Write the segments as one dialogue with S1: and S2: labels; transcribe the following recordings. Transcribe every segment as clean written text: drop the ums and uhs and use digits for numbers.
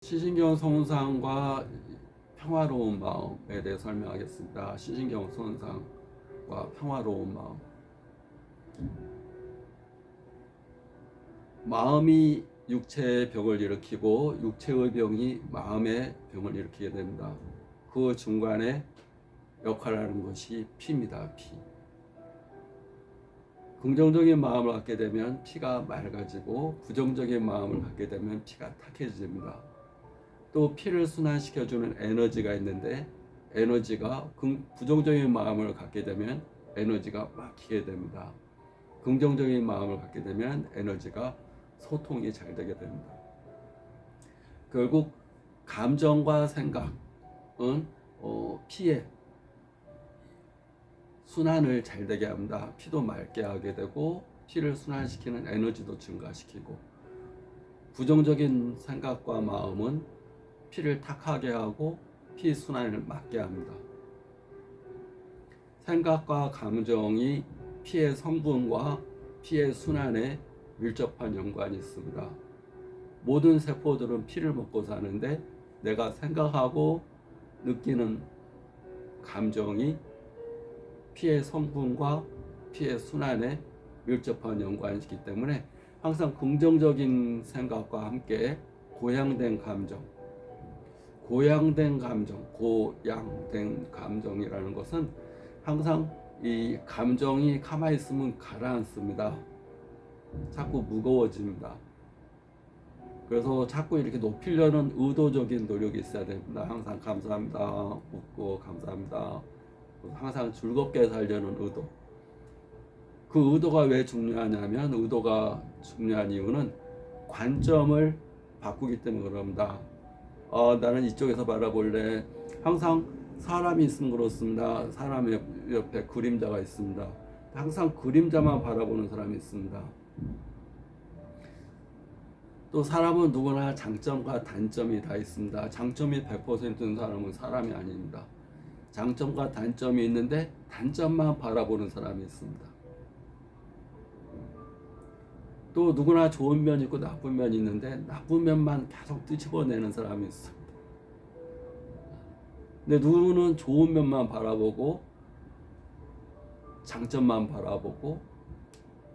S1: 시신경 손상과 평화로운 마음에 대해 설명하겠습니다. 시신경 손상과 평화로운 마음. 마음이 육체의 병을 일으키고 육체의 병이 마음의 병을 일으키게 됩니다. 그 중간에 역할을 하는 것이 피입니다. 피. 긍정적인 마음을 갖게 되면 피가 맑아지고 부정적인 마음을 갖게 되면 피가 탁해집니다. 또 피를 순환시켜주는 에너지가 있는데 에너지가 부정적인 마음을 갖게 되면 에너지가 막히게 됩니다. 긍정적인 마음을 갖게 되면 에너지가 소통이 잘 되게 됩니다. 결국 감정과 생각은 피의 순환을 잘 되게 합니다. 피도 맑게 하게 되고 피를 순환시키는 에너지도 증가시키고, 부정적인 생각과 마음은 피를 탁하게 하고 피 순환을 막게 합니다. 생각과 감정이 피의 성분과 피의 순환에 밀접한 연관이 있습니다. 모든 세포들은 피를 먹고 사는데 내가 생각하고 느끼는 감정이 피의 성분과 피의 순환에 밀접한 연관이기 때문에 항상 긍정적인 생각과 함께 고양된 감정이라는 것은 항상 이 감정이 가만히 있으면 가라앉습니다. 자꾸 무거워집니다. 그래서 자꾸 이렇게 높이려는 의도적인 노력이 있어야 됩니다. 항상 감사합니다. 웃고 감사합니다. 항상 즐겁게 살려는 의도. 그 의도가 왜 중요하냐면, 의도가 중요한 이유는 관점을 바꾸기 때문에 그럽니다. 나는 이쪽에서 바라볼래. 항상 사람이 있으면 그렇습니다. 사람 옆에 그림자가 있습니다. 항상 그림자만 바라보는 사람이 있습니다. 또 사람은 누구나 장점과 단점이 다 있습니다. 장점이 100%인 사람은 사람이 아닙니다. 장점과 단점이 있는데 단점만 바라보는 사람이 있습니다. 또 누구나 좋은 면이 있고 나쁜 면이 있는데 나쁜 면만 계속 뒤집어내는 사람이 있습니다. 근데 누구는 좋은 면만 바라보고 장점만 바라보고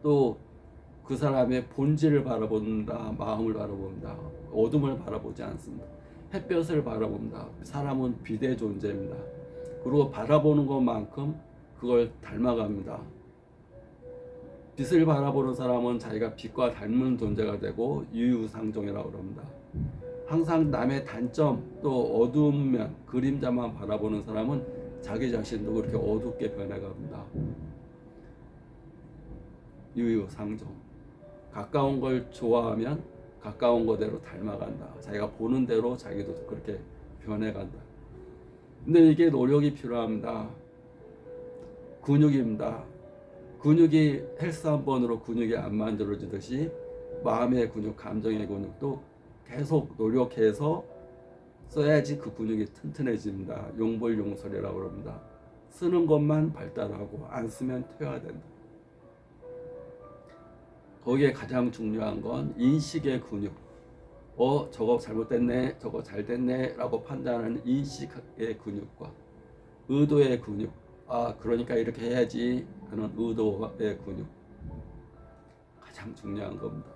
S1: 또 그 사람의 본질을 바라본다, 마음을 바라본다, 어둠을 바라보지 않습니다. 햇볕을 바라본다. 사람은 빛의 존재입니다. 그리고 바라보는 것만큼 그걸 닮아갑니다. 빛을 바라보는 사람은 자기가 빛과 닮은 존재가 되고 유유상종이라고 합니다. 항상 남의 단점 또 어두운 면, 그림자만 바라보는 사람은 자기 자신도 그렇게 어둡게 변해갑니다. 유유상종. 가까운 걸 좋아하면 가까운 거대로 닮아간다. 자기가 보는 대로 자기도 그렇게 변해간다. 근데 이게 노력이 필요합니다. 근육입니다. 근육이 헬스 한 번으로 근육이 안 만들어지듯이 마음의 근육, 감정의 근육도 계속 노력해서 써야지 그 근육이 튼튼해집니다. 용불용설이라고 합니다. 쓰는 것만 발달하고 안 쓰면 퇴화된다. 거기에 가장 중요한 건 인식의 근육. 저거 잘못됐네, 저거 잘됐네 라고 판단하는 인식의 근육과 의도의 근육. 그러니까 이렇게 해야지 하는 의도의 근육. 가장 중요한 겁니다.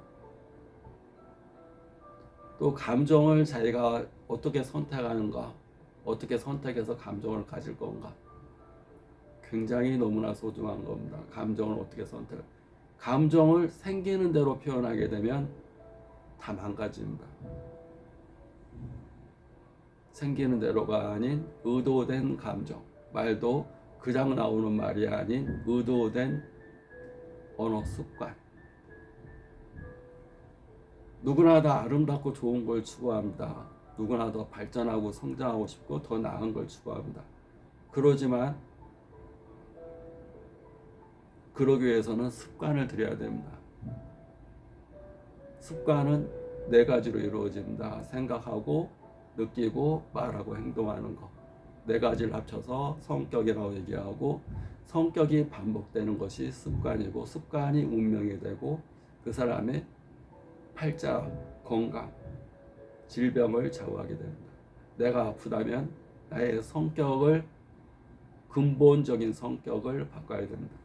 S1: 또 감정을 자기가 어떻게 선택하는가, 어떻게 선택해서 감정을 가질 건가. 굉장히 너무나 소중한 겁니다. 감정을 어떻게 감정을 생기는 대로 표현하게 되면 다 망가집니다. 생기는 대로가 아닌 의도된 감정, 말도 그냥 나오는 말이 아닌 의도된 언어 습관. 누구나 다 아름답고 좋은 걸 추구합니다. 누구나 더 발전하고 성장하고 싶고 더 나은 걸 추구합니다. 그러지만 그러기 위해서는 습관을 들여야 됩니다. 습관은 4가지로 이루어집니다. 생각하고 느끼고 말하고 행동하는 것. 4가지를 합쳐서 성격이라고 얘기하고, 성격이 반복되는 것이 습관이고 습관이 운명이 되고 그 사람의 팔자, 건강, 질병을 좌우하게 됩니다. 내가 아프다면 나의 성격을, 근본적인 성격을 바꿔야 됩니다.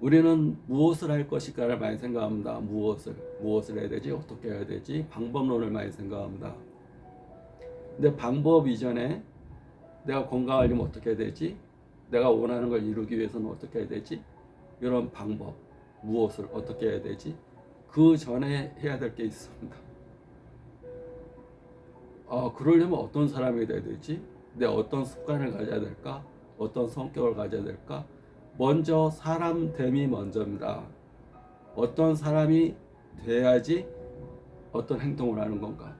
S1: 우리는 무엇을 할 것일까를 많이 생각합니다. 무엇을 해야 되지? 어떻게 해야 되지? 방법론을 많이 생각합니다. 근데 방법 이전에 내가 건강하려면 어떻게 해야 되지? 내가 원하는 걸 이루기 위해서는 어떻게 해야 되지? 이런 방법, 무엇을 어떻게 해야 되지? 그 전에 해야 될 게 있습니다. 그러려면 어떤 사람이 돼야 되지? 내가 어떤 습관을 가져야 될까? 어떤 성격을 가져야 될까? 먼저 사람됨이 먼저입니다. 어떤 사람이 돼야지 어떤 행동을 하는 건가?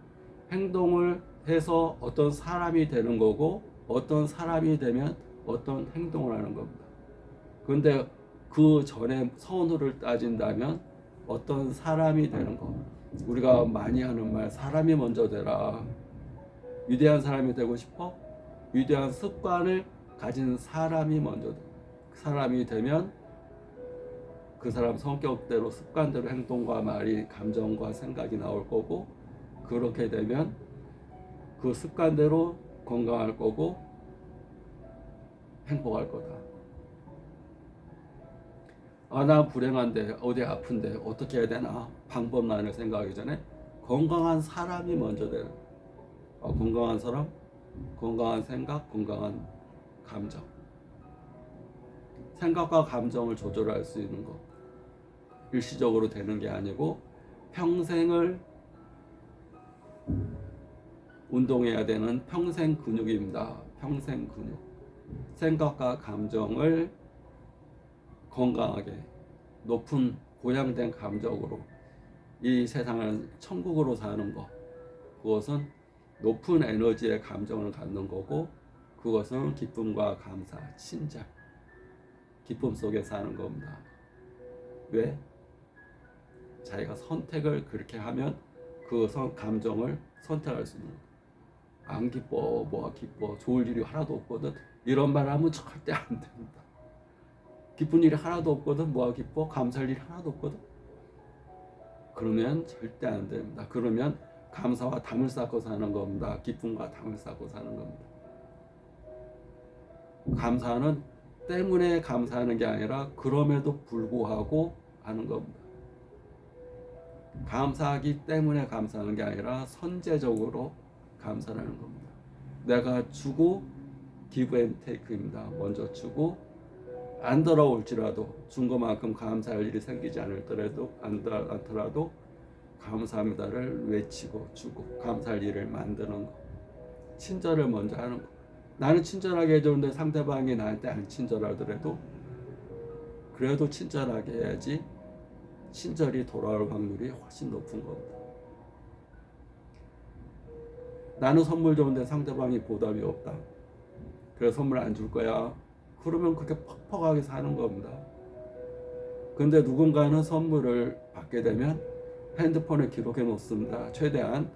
S1: 행동을 해서 어떤 사람이 되는 거고, 어떤 사람이 되면 어떤 행동을 하는 겁니다. 그런데 그 전에 선후를 따진다면 어떤 사람이 되는 거, 우리가 많이 하는 말, 사람이 먼저 되라. 위대한 사람이 되고 싶어? 위대한 습관을 가진 사람이 먼저 돼. 사람이 되면 그 사람 성격대로, 습관대로 행동과 말이, 감정과 생각이 나올 거고, 그렇게 되면 그 습관대로 건강할 거고 행복할 거다. 나 불행한데, 어디 아픈데 어떻게 해야 되나? 방법란을 생각하기 전에 건강한 사람이 먼저 되는. 건강한 사람, 건강한 생각, 건강한 감정. 생각과 감정을 조절할 수 있는 것, 일시적으로 되는 게 아니고 평생을 운동해야 되는 평생 근육입니다. 평생 근육. 생각과 감정을 건강하게, 높은 고양된 감정으로 이 세상을 천국으로 사는 것, 그것은 높은 에너지의 감정을 갖는 거고, 그것은 기쁨과 감사, 친절, 기쁨 속에 사는 겁니다. 왜? 자기가 선택을 그렇게 하면 그 감정을 선택할 수 있는 거예요. 안 기뻐, 뭐가 기뻐, 좋을 일이 하나도 없거든, 이런 말 하면 절대 안 됩니다. 기쁜 일이 하나도 없거든, 뭐가 기뻐, 감사할 일이 하나도 없거든, 그러면 절대 안 됩니다. 그러면 감사와 담을 쌓고 사는 겁니다. 기쁨과 담을 쌓고 사는 겁니다. 감사는 때문에 감사하는 게 아니라 그럼에도 불구하고 하는 겁니다. 감사하기 때문에 감사하는 게 아니라 선제적으로 감사하는 겁니다. 내가 주고, give and take입니다. 먼저 주고, 안 돌아올지라도, 준 것만큼 감사할 일이 생기지 않더라도 감사합니다를 외치고 주고, 감사할 일을 만드는 거, 친절을 먼저 하는 거. 나는 친절하게 해줬는데 상대방이 나한테 안 친절하더라도 그래도 친절하게 해야지 친절이 돌아올 확률이 훨씬 높은 겁니다. 나는 선물 줬는데 상대방이 보답이 없다, 그래서 선물 안 줄 거야, 그러면 그렇게 퍽퍽하게 사는 겁니다. 근데 누군가는 선물을 받게 되면 핸드폰에 기록해 놓습니다. 최대한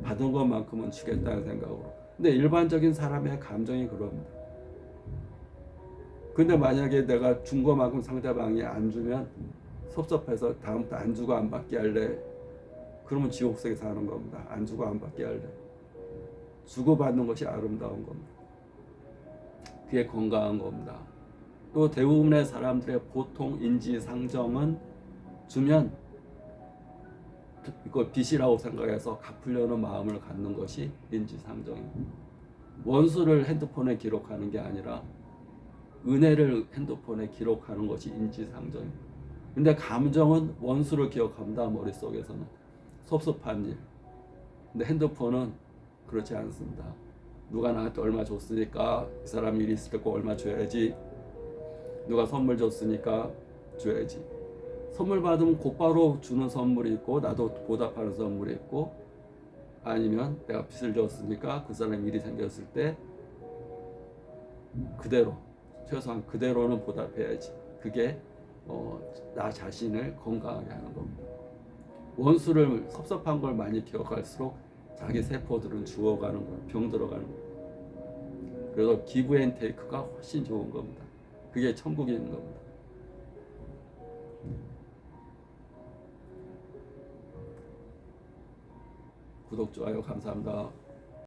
S1: 받은 것만큼은 주겠다는 생각으로. 근데 일반적인 사람의 감정이 그럽니다. 근데 만약에 내가 준 것만큼 상대방이 안 주면 섭섭해서 다음부터 안 주고 안 받게 할래, 그러면 지옥 속에 사는 겁니다. 안 주고 안 받게 할래. 주고받는 것이 아름다운 겁니다. 그게 건강한 겁니다. 또 대부분의 사람들의 보통 인지상정은 주면 이걸 빚이라고 생각해서 갚으려는 마음을 갖는 것이 인지상정입니다. 원수를 핸드폰에 기록하는 게 아니라 은혜를 핸드폰에 기록하는 것이 인지상정입니다. 근데 감정은 원수를 기억합니다. 머릿속에서는 섭섭한 일. 근데 핸드폰은 그렇지 않습니다. 누가 나한테 얼마 줬으니까 이 사람 일이 있을 때 얼마 줘야지, 누가 선물 줬으니까 줘야지. 선물 받으면 곧바로 주는 선물이 있고, 나도 보답하는 선물이 있고, 아니면 내가 빚을 졌으니까 그 사람 일이 생겼을 때 그대로, 최소한 그대로는 보답해야지. 그게 나 자신을 건강하게 하는 겁니다. 원수를, 섭섭한 걸 많이 기억할수록 자기 세포들은 죽어가는 거예요. 병들어가는 거예요. 그래서 기브 앤 테이크가 훨씬 좋은 겁니다. 그게 천국에 있는 겁니다. 구독, 좋아요 감사합니다.